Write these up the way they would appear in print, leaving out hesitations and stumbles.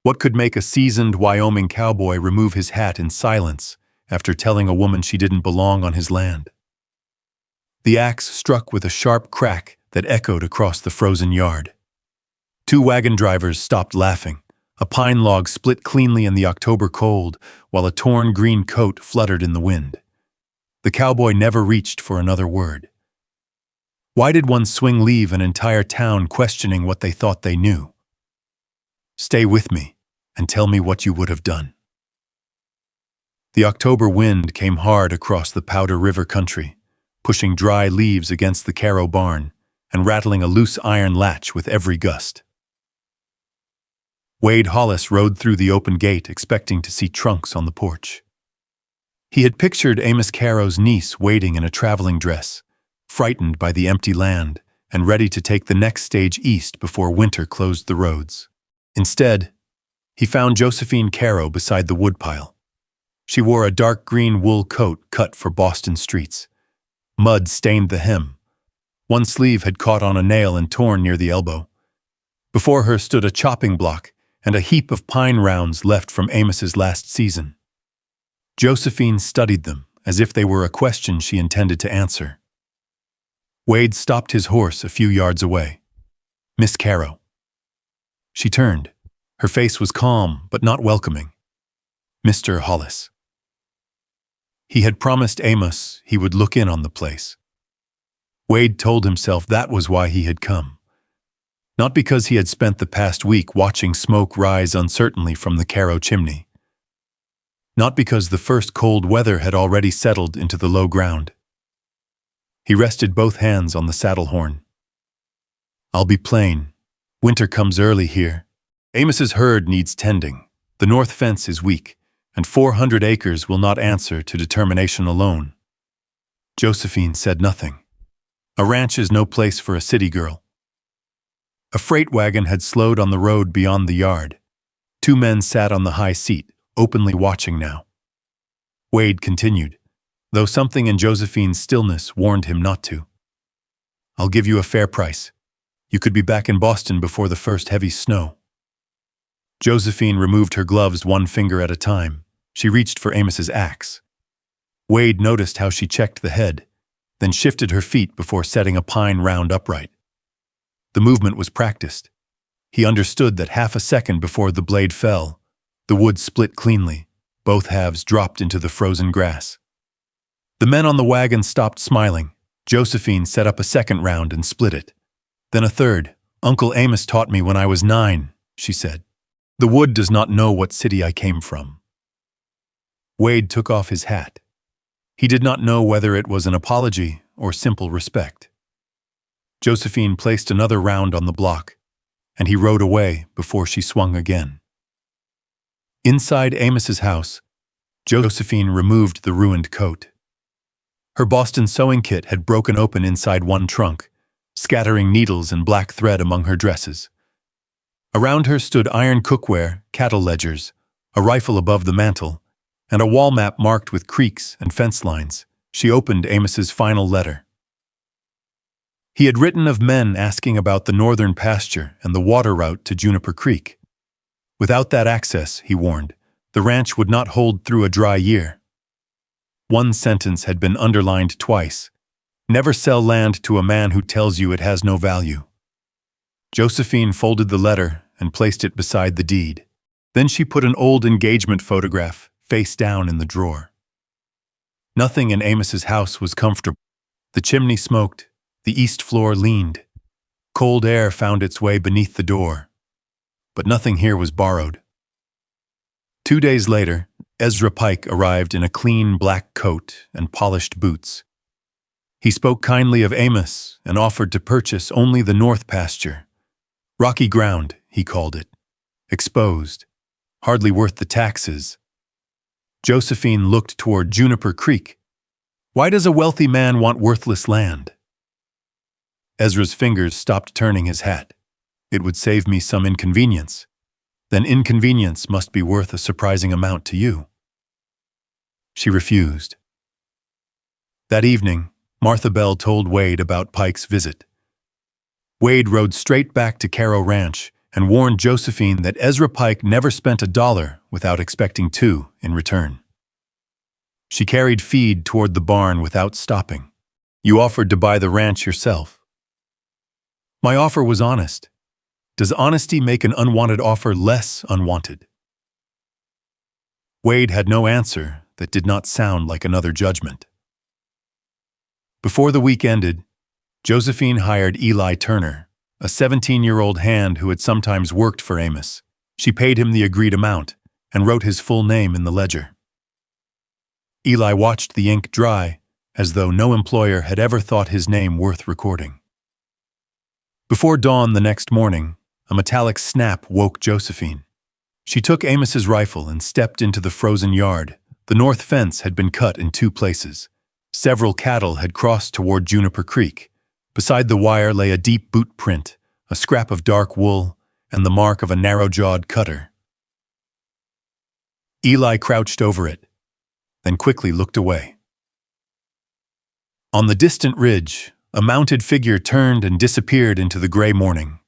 What could make a seasoned Wyoming cowboy remove his hat in silence after telling a woman she didn't belong on his land? The axe struck with a sharp crack that echoed across the frozen yard. Two wagon drivers stopped laughing. A pine log split cleanly in the October cold, while a torn green coat fluttered in the wind. The cowboy never reached for another word. Why did one swing leave an entire town questioning what they thought they knew? Stay with me and tell me what you would have done. The October wind came hard across the Powder River country, pushing dry leaves against the Caro barn and rattling a loose iron latch with every gust. Wade Hollis rode through the open gate expecting to see trunks on the porch. He had pictured Amos Caro's niece waiting in a traveling dress, frightened by the empty land and ready to take the next stage east before winter closed the roads. Instead, he found Josephine Caro beside the woodpile. She wore a dark green wool coat cut for Boston streets. Mud stained the hem. One sleeve had caught on a nail and torn near the elbow. Before her stood a chopping block and a heap of pine rounds left from Amos's last season. Josephine studied them as if they were a question she intended to answer. Wade stopped his horse a few yards away. "Miss Caro." She turned. Her face was calm but not welcoming. "Mr. Hollis." He had promised Amos he would look in on the place. Wade told himself that was why he had come. Not because he had spent the past week watching smoke rise uncertainly from the Caro chimney. Not because the first cold weather had already settled into the low ground. He rested both hands on the saddle horn. "I'll be plain. Winter comes early here. Amos's herd needs tending. The north fence is weak, and 400 acres will not answer to determination alone." Josephine said nothing. A ranch is no place for a city girl. A freight wagon had slowed on the road beyond the yard. Two men sat on the high seat, openly watching now. Wade continued, though something in Josephine's stillness warned him not to. "I'll give you a fair price. You could be back in Boston before the first heavy snow." Josephine removed her gloves one finger at a time. She reached for Amos's axe. Wade noticed how she checked the head, then shifted her feet before setting a pine round upright. The movement was practiced. He understood that half a second before the blade fell, the wood split cleanly. Both halves dropped into the frozen grass. The men on the wagon stopped smiling. Josephine set up a second round and split it. Then a third. "Uncle Amos taught me when I was 9, she said. "The wood does not know what city I came from." Wade took off his hat. He did not know whether it was an apology or simple respect. Josephine placed another round on the block, and he rode away before she swung again. Inside Amos's house, Josephine removed the ruined coat. Her Boston sewing kit had broken open inside one trunk, scattering needles and black thread among her dresses. Around her stood iron cookware, cattle ledgers, a rifle above the mantel, and a wall map marked with creeks and fence lines. She opened Amos's final letter. He had written of men asking about the northern pasture and the water route to Juniper Creek. Without that access, he warned, the ranch would not hold through a dry year. One sentence had been underlined twice. "Never sell land to a man who tells you it has no value." Josephine folded the letter and placed it beside the deed. Then she put an old engagement photograph face down in the drawer. Nothing in Amos's house was comfortable. The chimney smoked, the east floor leaned. Cold air found its way beneath the door. But nothing here was borrowed. 2 days later, Ezra Pike arrived in a clean black coat and polished boots. He spoke kindly of Amos and offered to purchase only the north pasture. Rocky ground, he called it. Exposed. Hardly worth the taxes. Josephine looked toward Juniper Creek. "Why does a wealthy man want worthless land?" Ezra's fingers stopped turning his hat. "It would save me some inconvenience." "Then inconvenience must be worth a surprising amount to you." She refused. That evening, Martha Bell told Wade about Pike's visit. Wade rode straight back to Caro Ranch, and warned Josephine that Ezra Pike never spent $1 without expecting $2 in return. She carried feed toward the barn without stopping. "You offered to buy the ranch yourself." "My offer was honest. Does honesty make an unwanted offer less unwanted?" Wade had no answer that did not sound like another judgment. Before the week ended, Josephine hired Eli Turner, a 17-year-old hand who had sometimes worked for Amos. She paid him the agreed amount and wrote his full name in the ledger. Eli watched the ink dry, as though no employer had ever thought his name worth recording. Before dawn the next morning, a metallic snap woke Josephine. She took Amos's rifle and stepped into the frozen yard. The north fence had been cut in 2 places. Several cattle had crossed toward Juniper Creek. Beside the wire lay a deep boot print, a scrap of dark wool, and the mark of a narrow-jawed cutter. Eli crouched over it, then quickly looked away. On the distant ridge, a mounted figure turned and disappeared into the gray morning.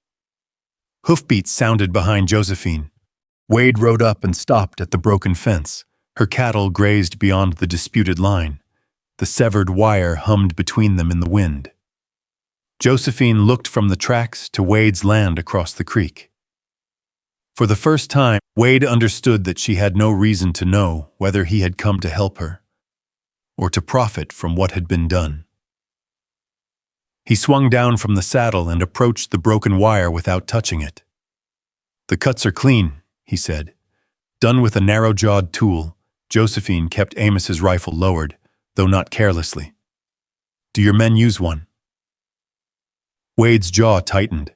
Hoofbeats sounded behind Josephine. Wade rode up and stopped at the broken fence. Her cattle grazed beyond the disputed line. The severed wire hummed between them in the wind. Josephine looked from the tracks to Wade's land across the creek. For the first time, Wade understood that she had no reason to know whether he had come to help her or to profit from what had been done. He swung down from the saddle and approached the broken wire without touching it. "The cuts are clean," he said. Done with a narrow-jawed tool, Josephine kept Amos's rifle lowered, though not carelessly. "Do your men use one?" Wade's jaw tightened.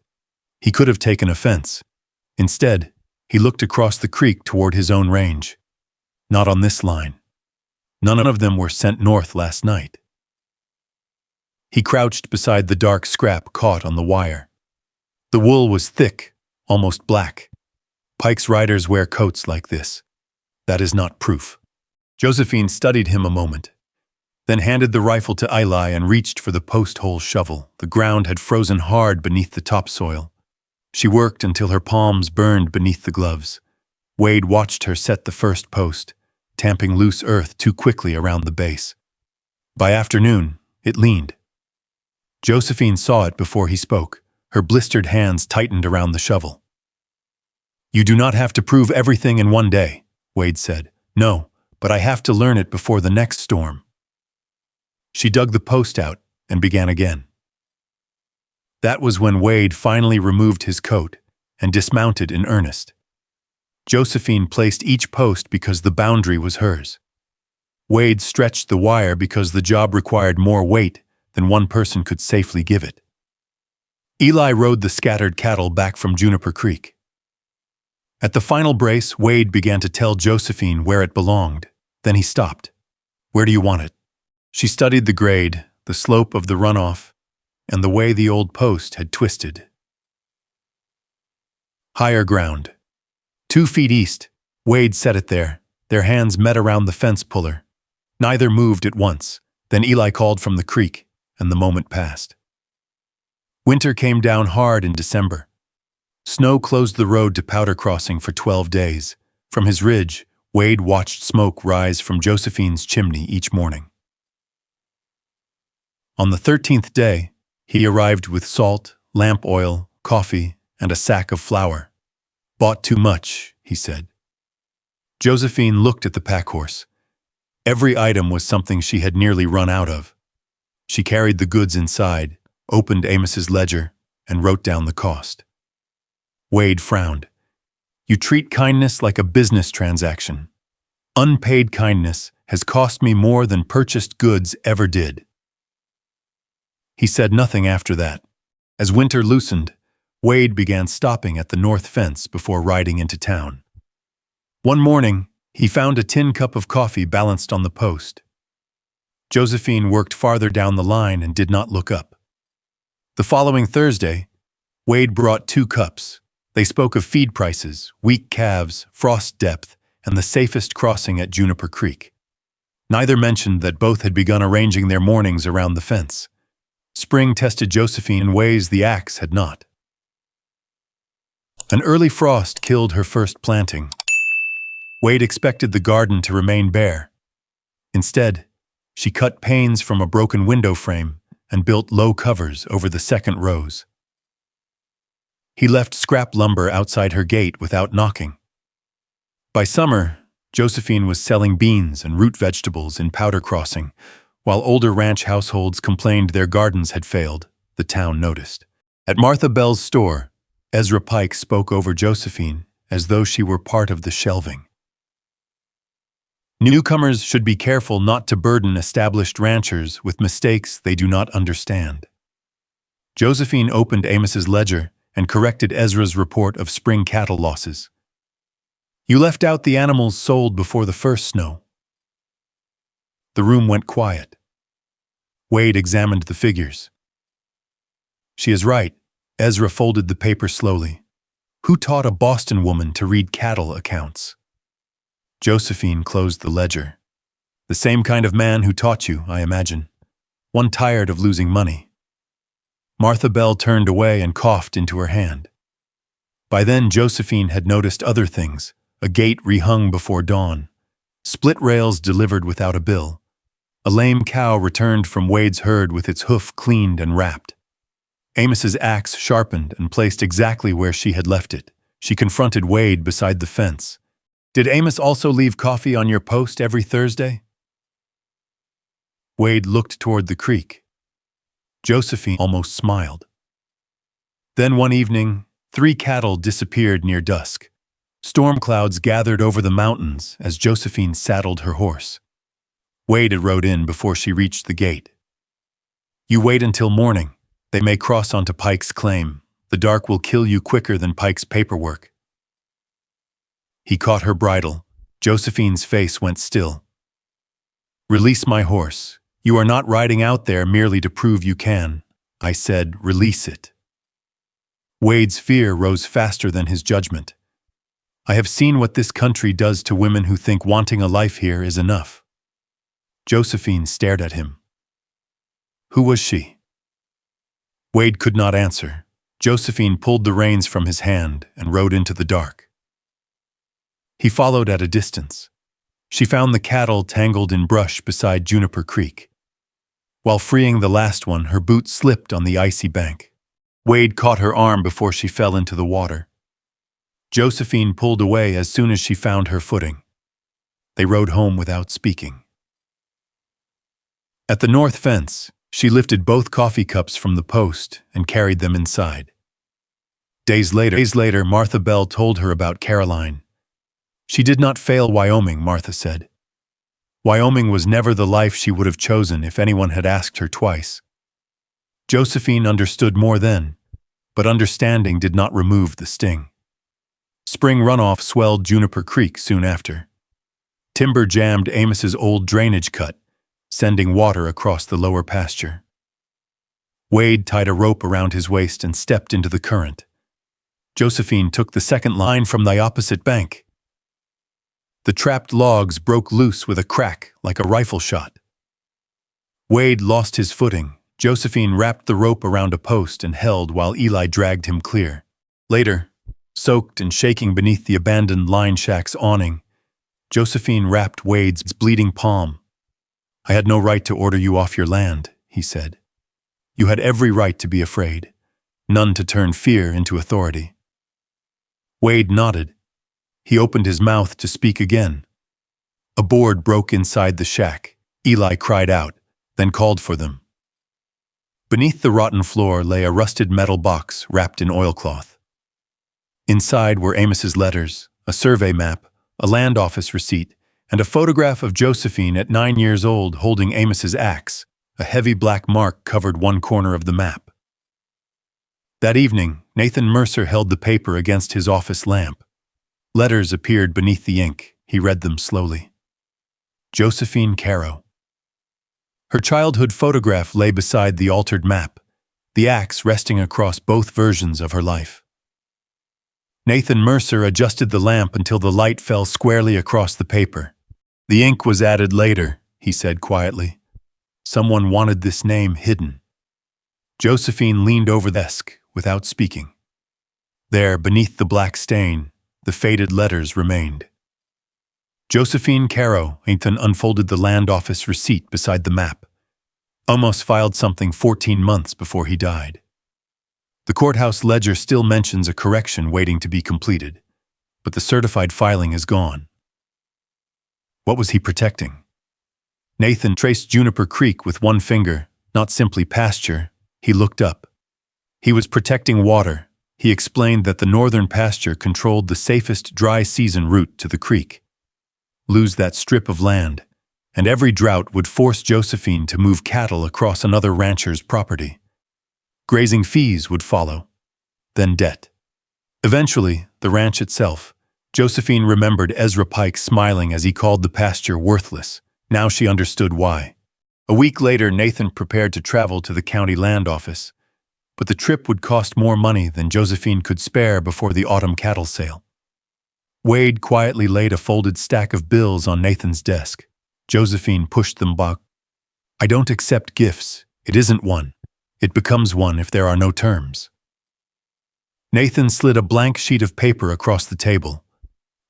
He could have taken offense. Instead, he looked across the creek toward his own range. Not on this line. None of them were sent north last night. He crouched beside the dark scrap caught on the wire. The wool was thick, almost black. Pike's riders wear coats like this. That is not proof. Josephine studied him a moment, then handed the rifle to Eli and reached for the post-hole shovel. The ground had frozen hard beneath the topsoil. She worked until her palms burned beneath the gloves. Wade watched her set the first post, tamping loose earth too quickly around the base. By afternoon, it leaned. Josephine saw it before he spoke. Her blistered hands tightened around the shovel. "You do not have to prove everything in one day," Wade said. "No, but I have to learn it before the next storm." She dug the post out and began again. That was when Wade finally removed his coat and dismounted in earnest. Josephine placed each post because the boundary was hers. Wade stretched the wire because the job required more weight than one person could safely give it. Eli rode the scattered cattle back from Juniper Creek. At the final brace, Wade began to tell Josephine where it belonged. Then he stopped. "Where do you want it?" She studied the grade, the slope of the runoff, and the way the old post had twisted. "Higher ground. 2 feet east." Wade set it there. Their hands met around the fence puller. Neither moved at once. Then Eli called from the creek, and the moment passed. Winter came down hard in December. Snow closed the road to Powder Crossing for 12 days. From his ridge, Wade watched smoke rise from Josephine's chimney each morning. On the 13th day, he arrived with salt, lamp oil, coffee, and a sack of flour. "Bought too much," he said. Josephine looked at the packhorse. Every item was something she had nearly run out of. She carried the goods inside, opened Amos's ledger, and wrote down the cost. Wade frowned. "You treat kindness like a business transaction. Unpaid kindness has cost me more than purchased goods ever did." He said nothing after that. As winter loosened, Wade began stopping at the north fence before riding into town. One morning, he found a tin cup of coffee balanced on the post. Josephine worked farther down the line and did not look up. The following Thursday, Wade brought 2 cups. They spoke of feed prices, weak calves, frost depth, and the safest crossing at Juniper Creek. Neither mentioned that both had begun arranging their mornings around the fence. Spring tested Josephine in ways the axe had not. An early frost killed her first planting. Wade expected the garden to remain bare. Instead, she cut panes from a broken window frame and built low covers over the second rows. He left scrap lumber outside her gate without knocking. By summer, Josephine was selling beans and root vegetables in Powder Crossing. While older ranch households complained their gardens had failed, the town noticed. At Martha Bell's store, Ezra Pike spoke over Josephine as though she were part of the shelving. Newcomers should be careful not to burden established ranchers with mistakes they do not understand. Josephine opened Amos's ledger and corrected Ezra's report of spring cattle losses. You left out the animals sold before the first snow. The room went quiet. Wade examined the figures. She is right. Ezra folded the paper slowly. Who taught a Boston woman to read cattle accounts? Josephine closed the ledger. The same kind of man who taught you, I imagine. One tired of losing money. Martha Bell turned away and coughed into her hand. By then, Josephine had noticed other things. A gate rehung before dawn. Split rails delivered without a bill. A lame cow returned from Wade's herd with its hoof cleaned and wrapped. Amos's axe sharpened and placed exactly where she had left it. She confronted Wade beside the fence. Did Amos also leave coffee on your post every Thursday? Wade looked toward the creek. Josephine almost smiled. Then one evening, 3 cattle disappeared near dusk. Storm clouds gathered over the mountains as Josephine saddled her horse. Wade had rode in before she reached the gate. You wait until morning. They may cross onto Pike's claim. The dark will kill you quicker than Pike's paperwork. He caught her bridle. Josephine's face went still. Release my horse. You are not riding out there merely to prove you can. I said, release it. Wade's fear rose faster than his judgment. I have seen what this country does to women who think wanting a life here is enough. Josephine stared at him. Who was she? Wade could not answer. Josephine pulled the reins from his hand and rode into the dark. He followed at a distance. She found the cattle tangled in brush beside Juniper Creek. While freeing the last one, her boot slipped on the icy bank. Wade caught her arm before she fell into the water. Josephine pulled away as soon as she found her footing. They rode home without speaking. At the north fence, she lifted both coffee cups from the post and carried them inside. Days later, Martha Bell told her about Caroline. She did not fail Wyoming, Martha said. Wyoming was never the life she would have chosen if anyone had asked her twice. Josephine understood more then, but understanding did not remove the sting. Spring runoff swelled Juniper Creek soon after. Timber jammed Amos's old drainage cut, sending water across the lower pasture. Wade tied a rope around his waist and stepped into the current. Josephine took the second line from the opposite bank. The trapped logs broke loose with a crack like a rifle shot. Wade lost his footing. Josephine wrapped the rope around a post and held while Eli dragged him clear. Later, soaked and shaking beneath the abandoned line shack's awning, Josephine wrapped Wade's bleeding palm. I had no right to order you off your land, he said. You had every right to be afraid, none to turn fear into authority. Wade nodded. He opened his mouth to speak again. A board broke inside the shack. Eli cried out, then called for them. Beneath the rotten floor lay a rusted metal box wrapped in oilcloth. Inside were Amos's letters, a survey map, a land office receipt, and a photograph of Josephine at 9 years old holding Amos's axe. A heavy black mark covered one corner of the map. That evening, Nathan Mercer held the paper against his office lamp. Letters appeared beneath the ink. He read them slowly. Josephine Caro. Her childhood photograph lay beside the altered map, the axe resting across both versions of her life. Nathan Mercer adjusted the lamp until the light fell squarely across the paper. The ink was added later, he said quietly. Someone wanted this name hidden. Josephine leaned over the desk without speaking. There, beneath the black stain, the faded letters remained. Josephine Caro. Nathan unfolded the land office receipt beside the map. Amos filed something 14 months before he died. The courthouse ledger still mentions a correction waiting to be completed, but the certified filing is gone. What was he protecting? Nathan traced Juniper Creek with one finger, not simply pasture. He looked up. He was protecting water. He explained that the northern pasture controlled the safest dry season route to the creek. Lose that strip of land, and every drought would force Josephine to move cattle across another rancher's property. Grazing fees would follow, then debt. Eventually, the ranch itself. Josephine remembered Ezra Pike smiling as he called the pasture worthless. Now she understood why. A week later, Nathan prepared to travel to the county land office, but the trip would cost more money than Josephine could spare before the autumn cattle sale. Wade quietly laid a folded stack of bills on Nathan's desk. Josephine pushed them back. I don't accept gifts. It isn't one. It becomes one if there are no terms. Nathan slid a blank sheet of paper across the table.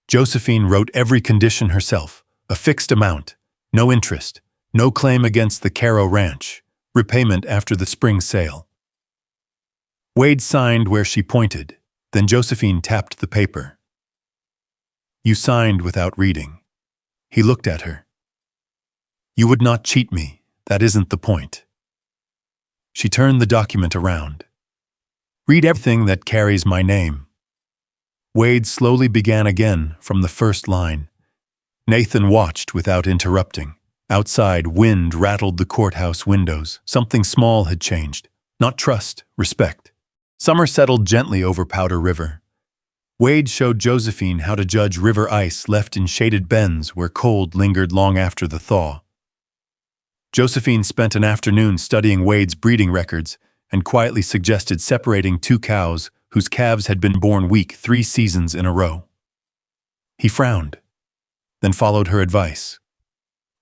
Josephine wrote every condition herself, a fixed amount, no interest, no claim against the Caro Ranch, repayment after the spring sale. Wade signed where she pointed, then Josephine tapped the paper. You signed without reading. He looked at her. You would not cheat me. That isn't the point. She turned the document around. Read everything that carries my name. Wade slowly began again from the first line. Nathan watched without interrupting. Outside, wind rattled the courthouse windows. Something small had changed. Not trust, respect. Summer settled gently over Powder River. Wade showed Josephine how to judge river ice left in shaded bends where cold lingered long after the thaw. Josephine spent an afternoon studying Wade's breeding records and quietly suggested separating two cows whose calves had been born weak 3 seasons in a row. He frowned, then followed her advice.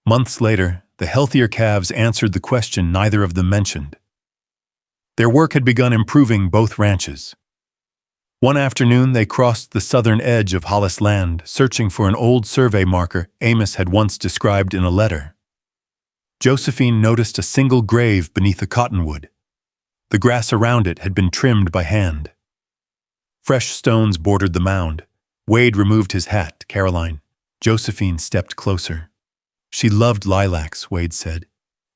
Months later, the healthier calves answered the question neither of them mentioned. Their work had begun improving both ranches. One afternoon, they crossed the southern edge of Hollis land, searching for an old survey marker Amos had once described in a letter. Josephine noticed a single grave beneath a cottonwood. The grass around it had been trimmed by hand. Fresh stones bordered the mound. Wade removed his hat. Caroline. Josephine stepped closer. She loved lilacs, Wade said.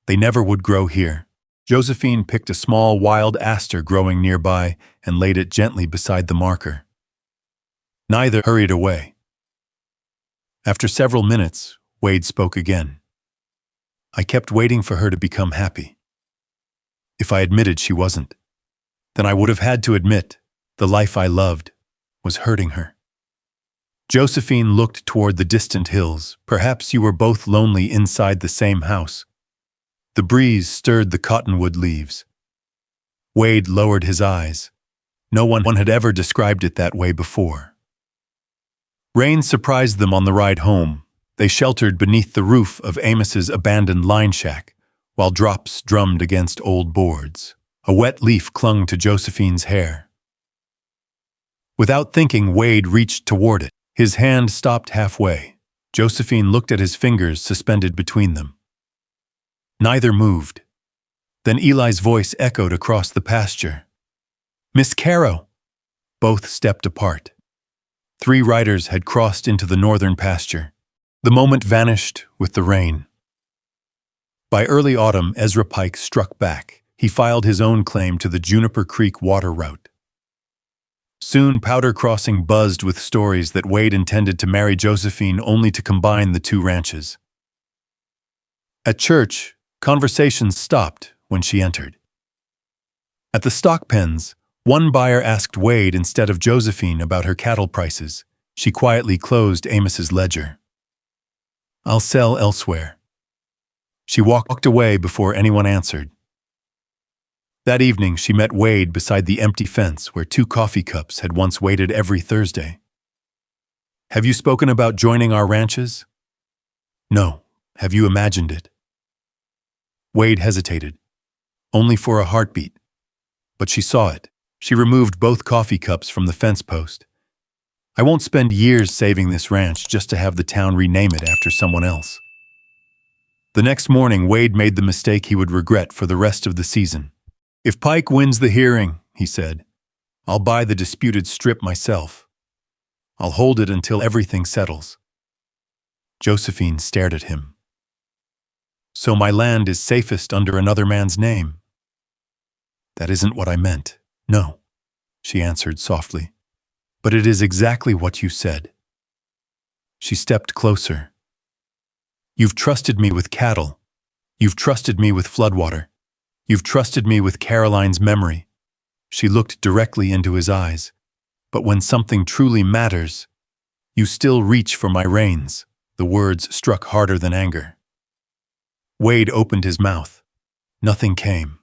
They never would grow here. Josephine picked a small wild aster growing nearby and laid it gently beside the marker. Neither hurried away. After several minutes, Wade spoke again. I kept waiting for her to become happy. If I admitted she wasn't, then I would have had to admit the life I loved was hurting her. Josephine looked toward the distant hills. Perhaps you were both lonely inside the same house. The breeze stirred the cottonwood leaves. Wade lowered his eyes. No one had ever described it that way before. Rain surprised them on the ride home. They sheltered beneath the roof of Amos's abandoned line shack, while drops drummed against old boards. A wet leaf clung to Josephine's hair. Without thinking, Wade reached toward it. His hand stopped halfway. Josephine looked at his fingers suspended between them. Neither moved. Then Eli's voice echoed across the pasture. Miss Caro! Both stepped apart. 3 riders had crossed into the northern pasture. The moment vanished with the rain. By early autumn, Ezra Pike struck back. He filed his own claim to the Juniper Creek water route. Soon, Powder Crossing buzzed with stories that Wade intended to marry Josephine only to combine the 2 ranches. At church, conversations stopped when she entered. At the stock pens, one buyer asked Wade instead of Josephine about her cattle prices. She quietly closed Amos's ledger. I'll sell elsewhere. She walked away before anyone answered. That evening, she met Wade beside the empty fence where 2 coffee cups had once waited every Thursday. Have you spoken about joining our ranches? No. Have you imagined it? Wade hesitated, only for a heartbeat, but she saw it. She removed both coffee cups from the fence post. I won't spend years saving this ranch just to have the town rename it after someone else. The next morning, Wade made the mistake he would regret for the rest of the season. If Pike wins the hearing, he said, I'll buy the disputed strip myself. I'll hold it until everything settles. Josephine stared at him. So my land is safest under another man's name? That isn't what I meant. No, she answered softly. But it is exactly what you said. She stepped closer. You've trusted me with cattle. You've trusted me with floodwater. You've trusted me with Caroline's memory. She looked directly into his eyes. But when something truly matters, you still reach for my reins. The words struck harder than anger. Wade opened his mouth. Nothing came.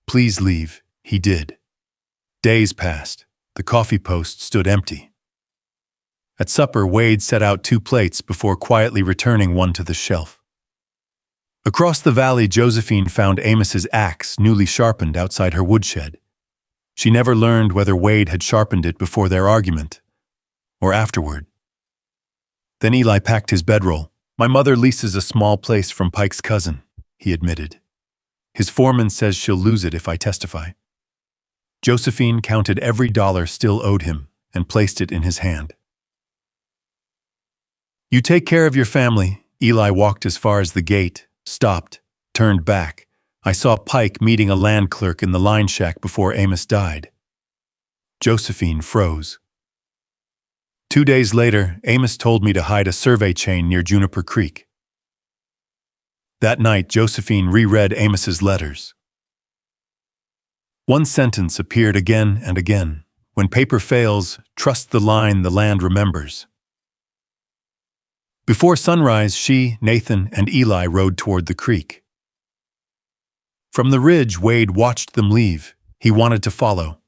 Please leave, he did. Days passed. The coffee post stood empty. At supper, Wade set out 2 plates before quietly returning one to the shelf. Across the valley, Josephine found Amos's axe newly sharpened outside her woodshed. She never learned whether Wade had sharpened it before their argument, or afterward. Then Eli packed his bedroll. My mother leases a small place from Pike's cousin, he admitted. His foreman says she'll lose it if I testify. Josephine counted every dollar still owed him and placed it in his hand. You take care of your family. Eli walked as far as the gate, stopped, turned back. I saw Pike meeting a land clerk in the line shack before Amos died. Josephine froze. 2 days later, Amos told me to hide a survey chain near Juniper Creek. That night, Josephine reread Amos's letters. One sentence appeared again and again. When paper fails, trust the line the land remembers. Before sunrise, she, Nathan, and Eli rode toward the creek. From the ridge, Wade watched them leave. He wanted to follow.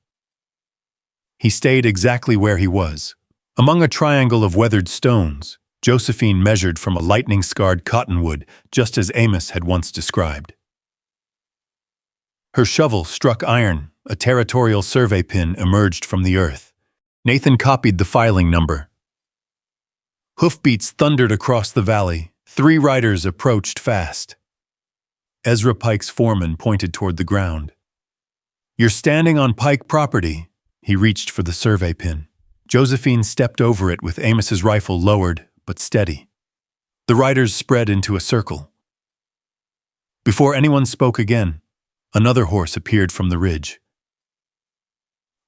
He stayed exactly where he was. Among a triangle of weathered stones, Josephine measured from a lightning-scarred cottonwood, just as Amos had once described. Her shovel struck iron. A territorial survey pin emerged from the earth. Nathan copied the filing number. Hoofbeats thundered across the valley. 3 riders approached fast. Ezra Pike's foreman pointed toward the ground. You're standing on Pike property. He reached for the survey pin. Josephine stepped over it with Amos's rifle lowered, but steady. The riders spread into a circle. Before anyone spoke again, another horse appeared from the ridge.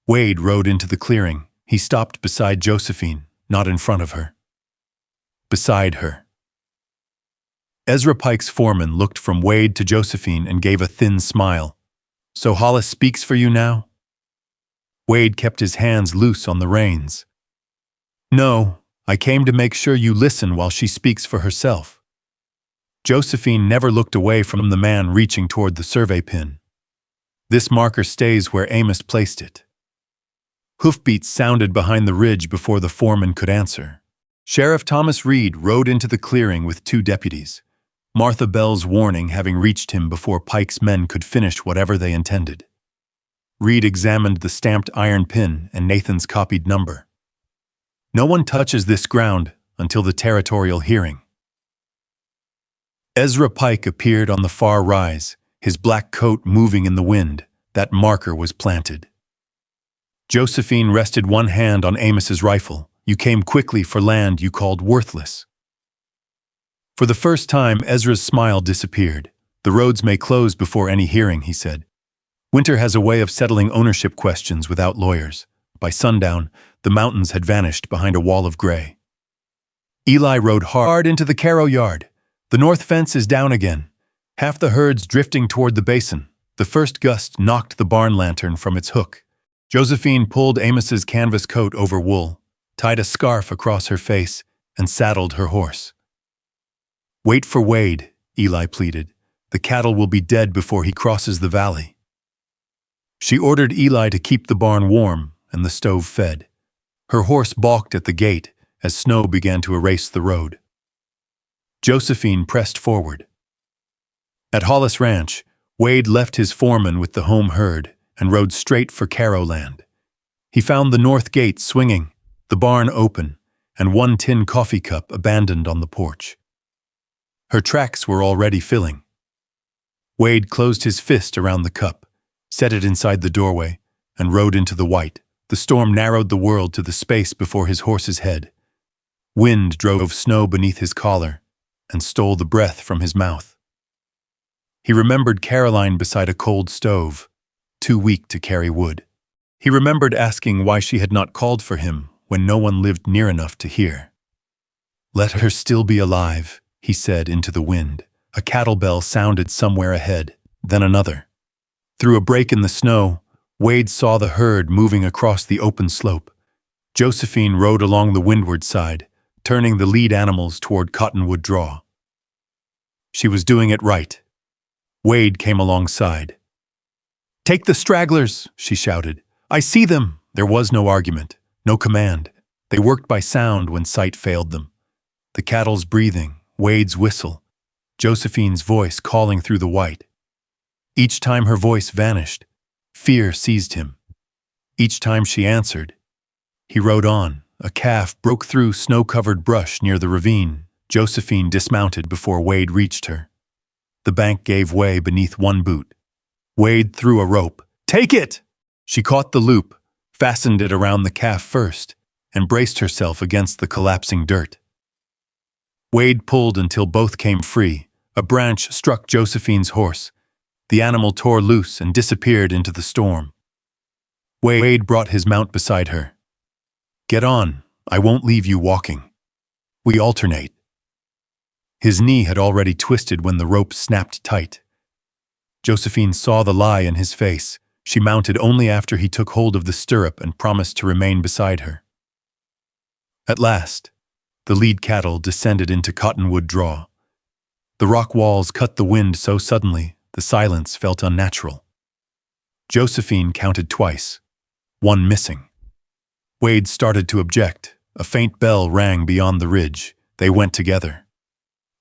Wade rode into the clearing. He stopped beside Josephine, not in front of her. Beside her. Ezra Pike's foreman looked from Wade to Josephine and gave a thin smile. So Hollis speaks for you now? Wade kept his hands loose on the reins. No, I came to make sure you listen while she speaks for herself. Josephine never looked away from the man reaching toward the survey pin. This marker stays where Amos placed it. Hoofbeats sounded behind the ridge before the foreman could answer. Sheriff Thomas Reed rode into the clearing with 2 deputies, Martha Bell's warning having reached him before Pike's men could finish whatever they intended. Reed examined the stamped iron pin and Nathan's copied number. No one touches this ground until the territorial hearing. Ezra Pike appeared on the far rise, his black coat moving in the wind. That marker was planted. Josephine rested one hand on Amos's rifle. You came quickly for land you called worthless. For the first time, Ezra's smile disappeared. The roads may close before any hearing, he said. Winter has a way of settling ownership questions without lawyers. By sundown, the mountains had vanished behind a wall of gray. Eli rode hard into the Caro yard. The north fence is down again. Half the herd's drifting toward the basin. The first gust knocked the barn lantern from its hook. Josephine pulled Amos's canvas coat over wool, tied a scarf across her face, and saddled her horse. Wait for Wade, Eli pleaded. The cattle will be dead before he crosses the valley. She ordered Eli to keep the barn warm and the stove fed. Her horse balked at the gate as snow began to erase the road. Josephine pressed forward. At Hollis Ranch, Wade left his foreman with the home herd. and rode straight for Caroland. He found the north gate swinging, the barn open, and one tin coffee cup abandoned on the porch. Her tracks were already filling. Wade closed his fist around the cup, set it inside the doorway, and rode into the white. The storm narrowed the world to the space before his horse's head. Wind drove snow beneath his collar and stole the breath from his mouth. He remembered Caroline beside a cold stove, too weak to carry wood. He remembered asking why she had not called for him when no one lived near enough to hear. "Let her still be alive," he said into the wind. A cattle bell sounded somewhere ahead, then another. Through a break in the snow, Wade saw the herd moving across the open slope. Josephine rode along the windward side, turning the lead animals toward Cottonwood Draw. She was doing it right. Wade came alongside. "Take the stragglers," she shouted. "I see them." There was no argument, no command. They worked by sound when sight failed them. The cattle's breathing, Wade's whistle, Josephine's voice calling through the white. Each time her voice vanished, fear seized him. Each time she answered, he rode on. A calf broke through snow-covered brush near the ravine. Josephine dismounted before Wade reached her. The bank gave way beneath one boot. Wade threw a rope. "Take it!" She caught the loop, fastened it around the calf first, and braced herself against the collapsing dirt. Wade pulled until both came free. A branch struck Josephine's horse. The animal tore loose and disappeared into the storm. Wade brought his mount beside her. "Get on, I won't leave you walking. We alternate." His knee had already twisted when the rope snapped tight. Josephine saw the lie in his face. She mounted only after he took hold of the stirrup and promised to remain beside her. At last, the lead cattle descended into Cottonwood Draw. The rock walls cut the wind so suddenly, the silence felt unnatural. Josephine counted twice, one missing. Wade started to object. A faint bell rang beyond the ridge. They went together.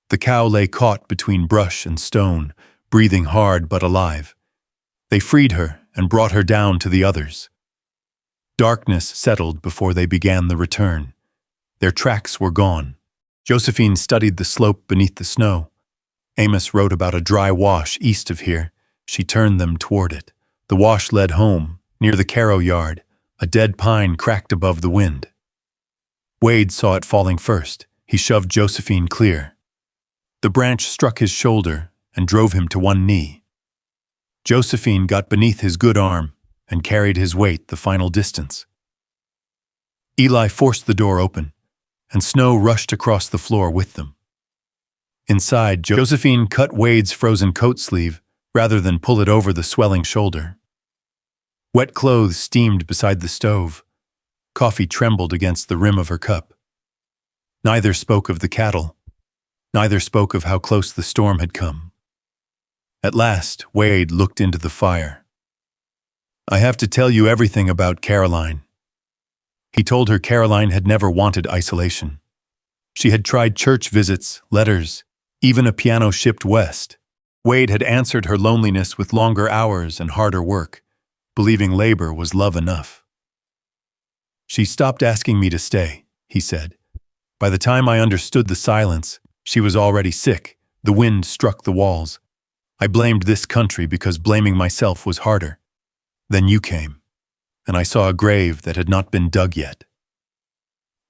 The cow lay caught between brush and stone, breathing hard but alive. They freed her and brought her down to the others. Darkness settled before they began the return. Their tracks were gone. Josephine studied the slope beneath the snow. Amos wrote about a dry wash east of here. She turned them toward it. The wash led home, near the Caro yard. A dead pine cracked above the wind. Wade saw it falling first. He shoved Josephine clear. The branch struck his shoulder and drove him to one knee. Josephine got beneath his good arm and carried his weight the final distance. Eli forced the door open, and snow rushed across the floor with them. Inside, Josephine cut Wade's frozen coat sleeve rather than pull it over the swelling shoulder. Wet clothes steamed beside the stove. Coffee trembled against the rim of her cup. Neither spoke of the cattle. Neither spoke of how close the storm had come. At last, Wade looked into the fire. "I have to tell you everything about Caroline." He told her Caroline had never wanted isolation. She had tried church visits, letters, even a piano shipped west. Wade had answered her loneliness with longer hours and harder work, believing labor was love enough. "She stopped asking me to stay," he said. "By the time I understood the silence, she was already sick. The wind struck the walls. I blamed this country because blaming myself was harder. Then you came, and I saw a grave that had not been dug yet."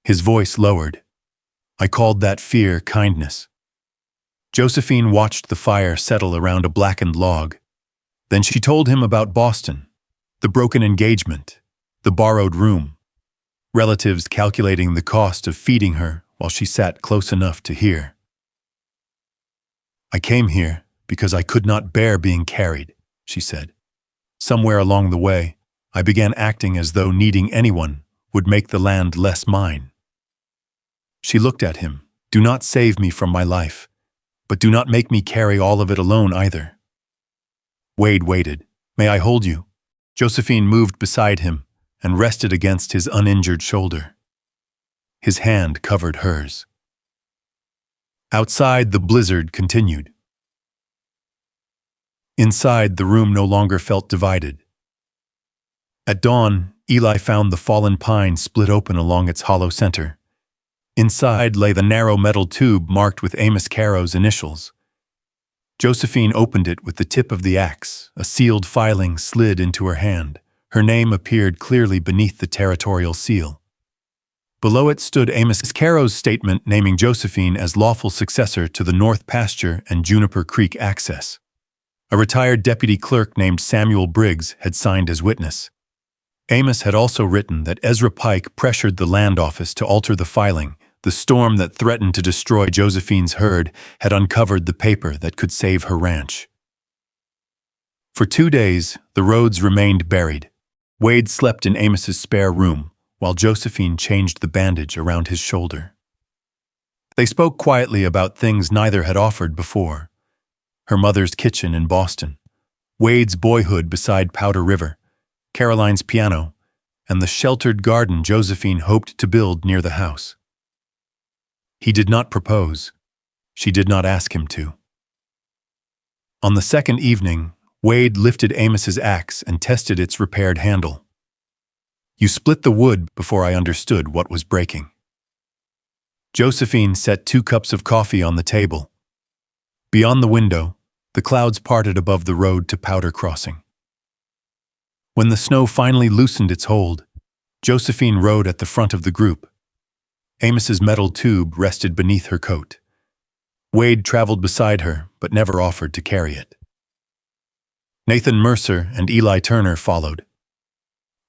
His voice lowered. "I called that fear kindness." Josephine watched the fire settle around a blackened log. Then she told him about Boston, the broken engagement, the borrowed room, relatives calculating the cost of feeding her while she sat close enough to hear. "I came here because I could not bear being carried," she said. "Somewhere along the way, I began acting as though needing anyone would make the land less mine." She looked at him. "Do not save me from my life, but do not make me carry all of it alone either." Wade waited. "May I hold you?" Josephine moved beside him and rested against his uninjured shoulder. His hand covered hers. Outside, the blizzard continued. Inside, the room no longer felt divided. At dawn, Eli found the fallen pine split open along its hollow center. Inside lay the narrow metal tube marked with Amos Caro's initials. Josephine opened it with the tip of the axe. A sealed filing slid into her hand. Her name appeared clearly beneath the territorial seal. Below it stood Amos Caro's statement naming Josephine as lawful successor to the North Pasture and Juniper Creek access. A retired deputy clerk named Samuel Briggs had signed as witness. Amos had also written that Ezra Pike pressured the land office to alter the filing. The storm that threatened to destroy Josephine's herd had uncovered the paper that could save her ranch. For 2 days, the roads remained buried. Wade slept in Amos's spare room, while Josephine changed the bandage around his shoulder. They spoke quietly about things neither had offered before. Her mother's kitchen in Boston, Wade's boyhood beside Powder River, Caroline's piano, and the sheltered garden Josephine hoped to build near the house. He did not propose. She did not ask him to. On the second evening, Wade lifted Amos's axe and tested its repaired handle. "You split the wood before I understood what was breaking." Josephine set 2 cups of coffee on the table. Beyond the window, the clouds parted above the road to Powder Crossing. When the snow finally loosened its hold, Josephine rode at the front of the group. Amos's metal tube rested beneath her coat. Wade traveled beside her, but never offered to carry it. Nathan Mercer and Eli Turner followed.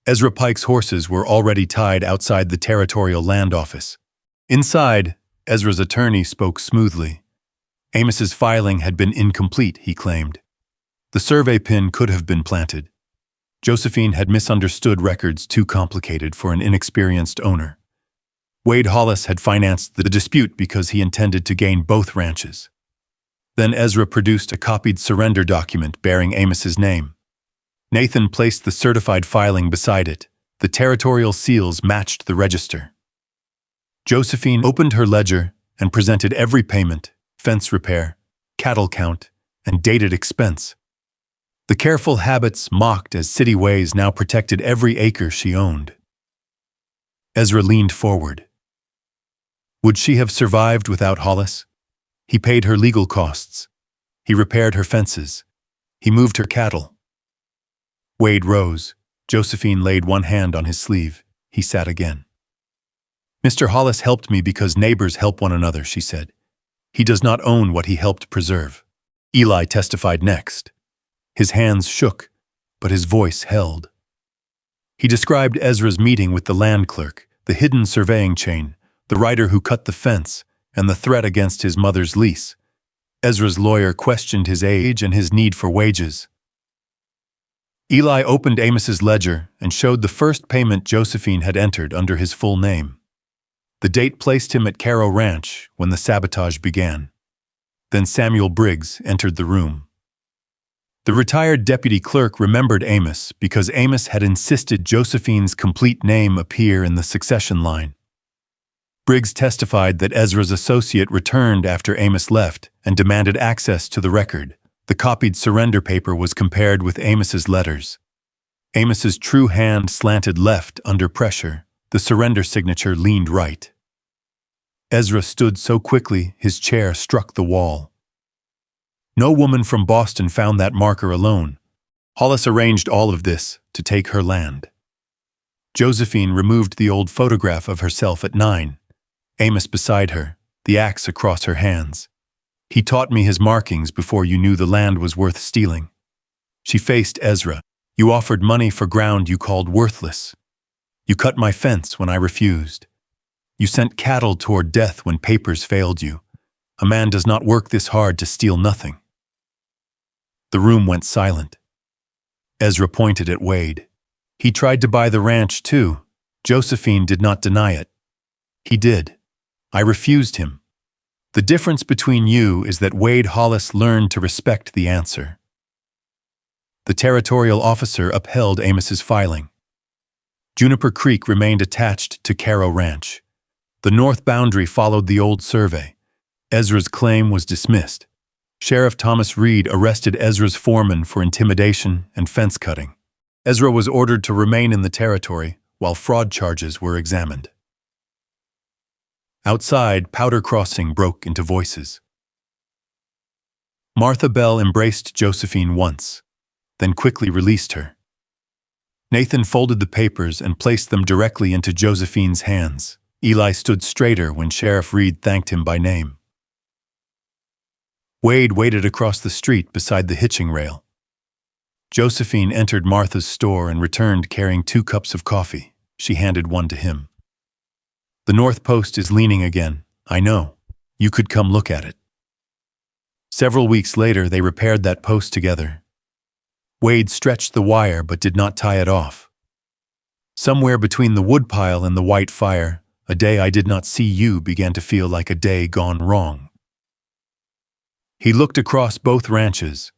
Ezra Pike's horses were already tied outside the territorial land office. Inside, Ezra's attorney spoke smoothly. Amos's filing had been incomplete, he claimed. The survey pin could have been planted. Josephine had misunderstood records too complicated for an inexperienced owner. Wade Hollis had financed the dispute because he intended to gain both ranches. Then Ezra produced a copied surrender document bearing Amos's name. Nathan placed the certified filing beside it. The territorial seals matched the register. Josephine opened her ledger and presented every payment, fence repair, cattle count, and dated expense. The careful habits mocked as city ways now protected every acre she owned. Ezra leaned forward. Would she have survived without Hollis? He paid her legal costs. He repaired her fences. He moved her cattle. Wade rose. Josephine laid one hand on his sleeve. He sat again. "Mr. Hollis helped me because neighbors help one another," she said. "He does not own what he helped preserve." Eli testified next. His hands shook, but his voice held. He described Ezra's meeting with the land clerk, the hidden surveying chain, the writer who cut the fence, and the threat against his mother's lease. Ezra's lawyer questioned his age and his need for wages. Eli opened Amos's ledger and showed the first payment Josephine had entered under his full name. The date placed him at Caro Ranch when the sabotage began. Then Samuel Briggs entered the room. The retired deputy clerk remembered Amos because Amos had insisted Josephine's complete name appear in the succession line. Briggs testified that Ezra's associate returned after Amos left and demanded access to the record. The copied surrender paper was compared with Amos's letters. Amos's true hand slanted left under pressure. The surrender signature leaned right. Ezra stood so quickly his chair struck the wall. No woman from Boston found that marker alone. Hollis arranged all of this to take her land. Josephine removed the old photograph of herself at 9. Amos beside her, the axe across her hands. "He taught me his markings before you knew the land was worth stealing." She faced Ezra. "You offered money for ground you called worthless. You cut my fence when I refused. You sent cattle toward death when papers failed you. A man does not work this hard to steal nothing." The room went silent. Ezra pointed at Wade. "He tried to buy the ranch too. Josephine did not deny it." "He did. I refused him. The difference between you is that Wade Hollis learned to respect the answer." The territorial officer upheld Amos's filing. Juniper Creek remained attached to Caro Ranch. The north boundary followed the old survey. Ezra's claim was dismissed. Sheriff Thomas Reed arrested Ezra's foreman for intimidation and fence cutting. Ezra was ordered to remain in the territory while fraud charges were examined. Outside, Powder Crossing broke into voices. Martha Bell embraced Josephine once, then quickly released her. Nathan folded the papers and placed them directly into Josephine's hands. Eli stood straighter when Sheriff Reed thanked him by name. Wade waited across the street beside the hitching rail. Josephine entered Martha's store and returned carrying 2 cups of coffee. She handed one to him. "The North Post is leaning again. I know. You could come look at it." Several weeks later, they repaired that post together. Wade stretched the wire but did not tie it off. Somewhere between the woodpile and the white fire, a day I did not see you began to feel like a day gone wrong. He looked across both ranches.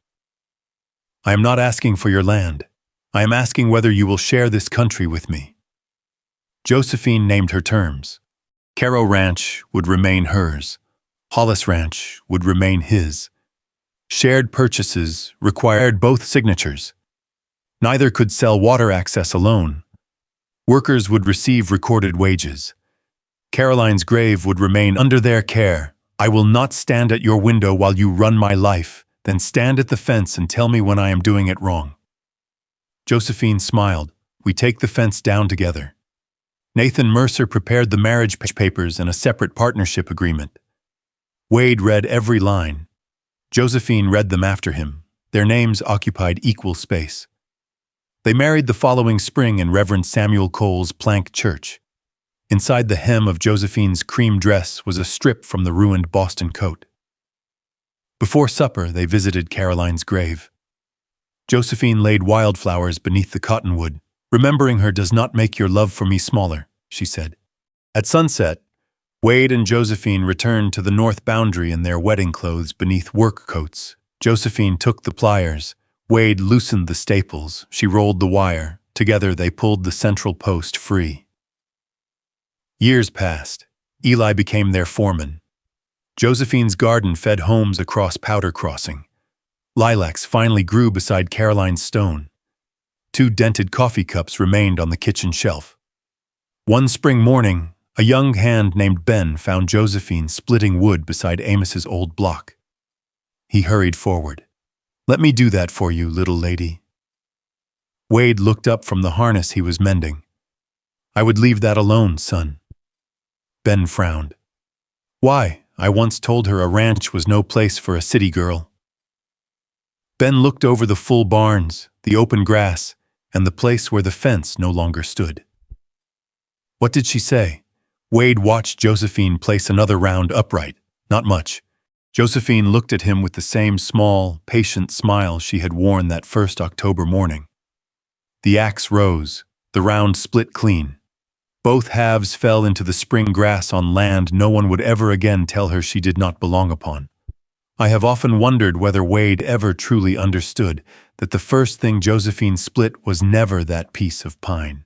"I am not asking for your land. I am asking whether you will share this country with me." Josephine named her terms. Caro Ranch would remain hers. Hollis Ranch would remain his. Shared purchases required both signatures. Neither could sell water access alone. Workers would receive recorded wages. Caroline's grave would remain under their care. "I will not stand at your window while you run my life, then stand at the fence and tell me when I am doing it wrong." Josephine smiled. "We take the fence down together." Nathan Mercer prepared the marriage papers and a separate partnership agreement. Wade read every line. Josephine read them after him. Their names occupied equal space. They married the following spring in Reverend Samuel Cole's Plank Church. Inside the hem of Josephine's cream dress was a strip from the ruined Boston coat. Before supper, they visited Caroline's grave. Josephine laid wildflowers beneath the cottonwood. "Remembering her does not make your love for me smaller," she said. At sunset, Wade and Josephine returned to the north boundary in their wedding clothes beneath work coats. Josephine took the pliers. Wade loosened the staples. She rolled the wire. Together they pulled the central post free. Years passed. Eli became their foreman. Josephine's garden fed homes across Powder Crossing. Lilacs finally grew beside Caroline's stone. 2 dented coffee cups remained on the kitchen shelf. One spring morning, a young hand named Ben found Josephine splitting wood beside Amos's old block. He hurried forward. "Let me do that for you, little lady." Wade looked up from the harness he was mending. "I would leave that alone, son." Ben frowned. "Why? I once told her a ranch was no place for a city girl." Ben looked over the full barns, the open grass, and the place where the fence no longer stood. "What did she say?" Wade watched Josephine place another round upright. "Not much." Josephine looked at him with the same small, patient smile she had worn that first October morning. The axe rose. The round split clean. Both halves fell into the spring grass on land no one would ever again tell her she did not belong upon. I have often wondered whether Wade ever truly understood that the first thing Josephine split was never that piece of pine.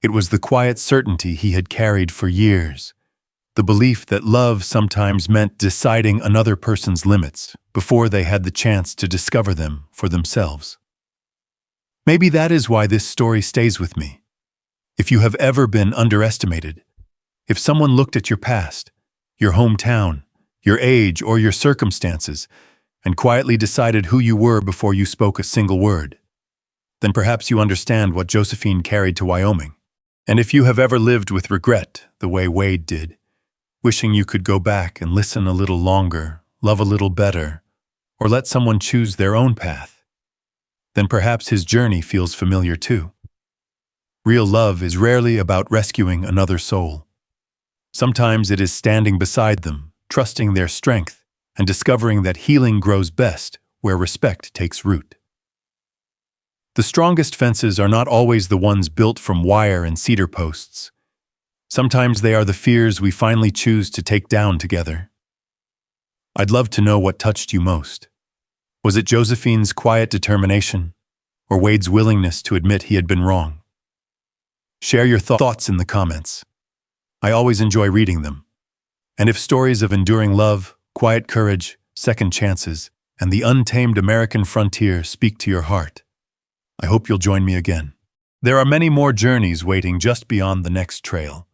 It was the quiet certainty he had carried for years, the belief that love sometimes meant deciding another person's limits before they had the chance to discover them for themselves. Maybe that is why this story stays with me. If you have ever been underestimated, if someone looked at your past, your hometown, your age, or your circumstances, and quietly decided who you were before you spoke a single word, then perhaps you understand what Josephine carried to Wyoming. And if you have ever lived with regret the way Wade did, wishing you could go back and listen a little longer, love a little better, or let someone choose their own path, then perhaps his journey feels familiar too. Real love is rarely about rescuing another soul. Sometimes it is standing beside them, trusting their strength, and discovering that healing grows best where respect takes root. The strongest fences are not always the ones built from wire and cedar posts. Sometimes they are the fears we finally choose to take down together. I'd love to know what touched you most. Was it Josephine's quiet determination, or Wade's willingness to admit he had been wrong? Share your thoughts in the comments. I always enjoy reading them. And if stories of enduring love, quiet courage, second chances, and the untamed American frontier speak to your heart, I hope you'll join me again. There are many more journeys waiting just beyond the next trail.